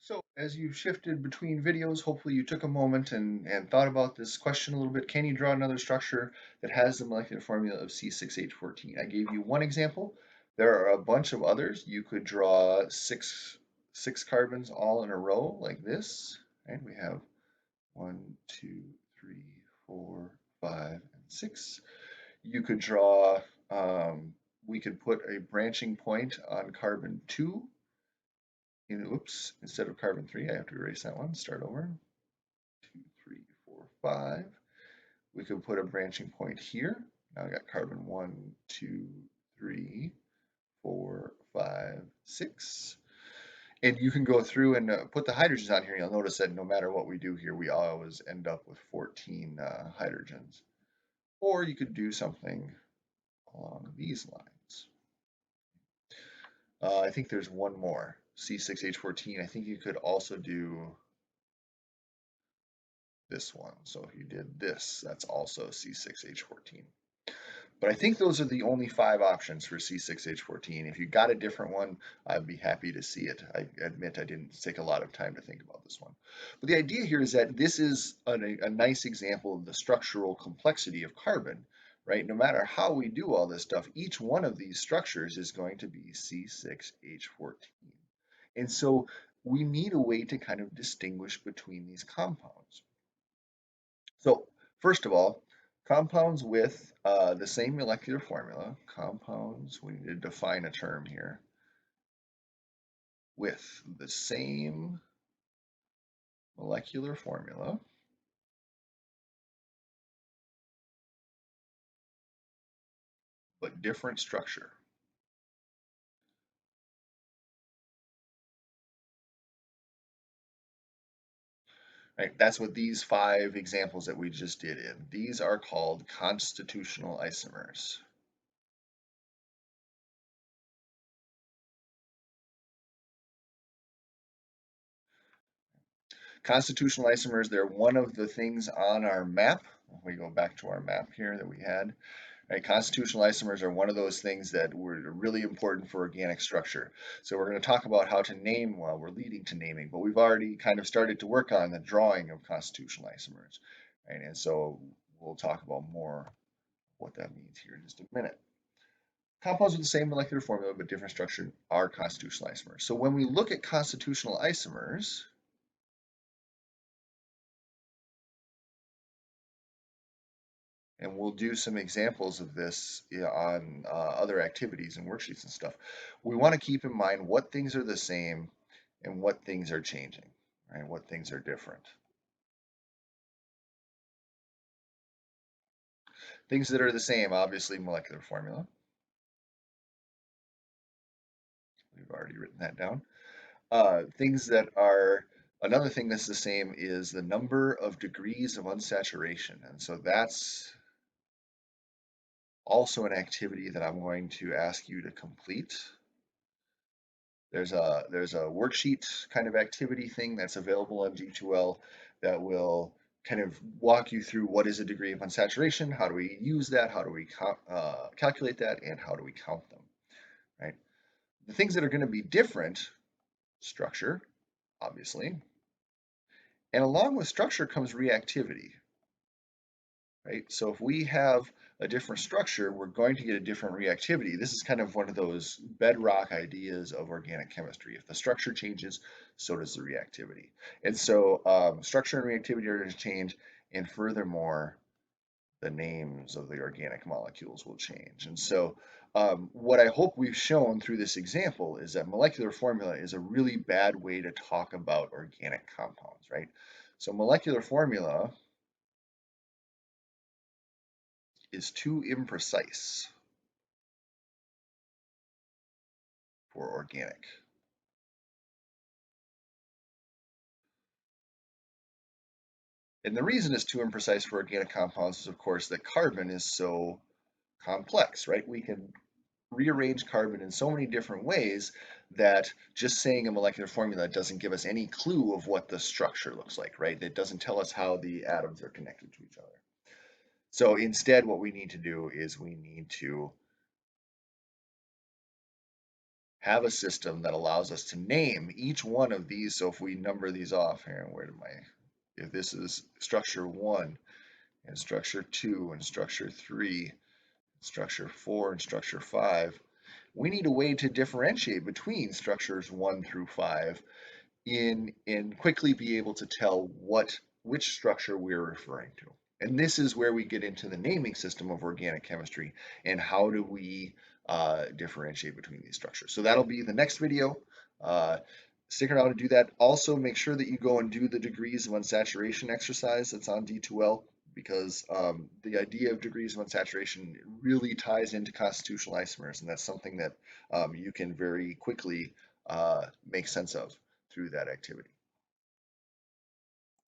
So, as you shifted between videos, hopefully you took a moment and thought about this question a little bit. Can you draw another structure that has the molecular formula of C6H14? I gave you one example. There are a bunch of others. You could draw six carbons all in a row like this. Right? We have 1, 2, 3, 4, 5, and 6. You could draw, we could put a branching point on carbon 2. Oops, instead of carbon 3, I have to erase that one, start over. 2, 3, 4, 5. We could put a branching point here. Now I got carbon 1, 2, 3, 4, 5, 6. And you can go through and put the hydrogens on here. You'll notice that no matter what we do here, we always end up with 14 hydrogens. Or you could do something along these lines. I think there's one more, C6H14. I think you could also do this one. So if you did this, that's also C6H14. But I think those are the only 5 options for C6H14. If you got a different one, I'd be happy to see it. I admit I didn't take a lot of time to think about this one. But the idea here is that this is a nice example of the structural complexity of carbon, right? No matter how we do all this stuff, each one of these structures is going to be C6H14. And so we need a way to kind of distinguish between these compounds. So first of all, compounds with the same molecular formula, compounds, we need to define a term here, with the same molecular formula, but different structure. Right? That's what these 5 examples that we just did in. These are called constitutional isomers. Constitutional isomers, they're one of the things on our map. We go back to our map here that we had. Right? Constitutional isomers are one of those things that were really important for organic structure. So we're going to talk about how to name, well, we're leading to naming, but we've already kind of started to work on the drawing of constitutional isomers. Right? And so we'll talk about more what that means here in just a minute. Compounds with the same molecular formula but different structure are constitutional isomers. So when we look at constitutional isomers, and we'll do some examples of this on other activities and worksheets and stuff. We want to keep in mind what things are the same and what things are changing, right? What things are different. Things that are the same, obviously molecular formula. We've already written that down. Things that are, another thing that's the same is the number of degrees of unsaturation. And so that's also an activity that I'm going to ask you to complete. There's a worksheet kind of activity thing that's available on D2L that will kind of walk you through what is a degree of unsaturation, how do we use that, how do we calculate that, and how do we count them, right? The things that are going to be different, structure, obviously, and along with structure comes reactivity, right? So if we have a different structure, we're going to get a different reactivity. This is kind of one of those bedrock ideas of organic chemistry. If the structure changes, so does the reactivity. And so structure and reactivity are going to change, and furthermore, the names of the organic molecules will change. And so what I hope we've shown through this example is that molecular formula is a really bad way to talk about organic compounds, right? So molecular formula is too imprecise for organic. And the reason it's too imprecise for organic compounds is, of course, that carbon is so complex, right? We can rearrange carbon in so many different ways that just saying a molecular formula doesn't give us any clue of what the structure looks like, right? It doesn't tell us how the atoms are connected to each other. So instead, what we need to do is we need to have a system that allows us to name each one of these. So if we number these off here, if this is structure 1 and structure 2 and structure 3, structure 4 and structure 5, we need a way to differentiate between structures 1 through 5 and quickly be able to tell which structure we're referring to. And this is where we get into the naming system of organic chemistry and how do we differentiate between these structures. So that'll be the next video. Uh, Stick around to do that. Also, make sure that you go and do the degrees of unsaturation exercise that's on D2L, because the idea of degrees of unsaturation really ties into constitutional isomers, and that's something that you can very quickly make sense of through that activity.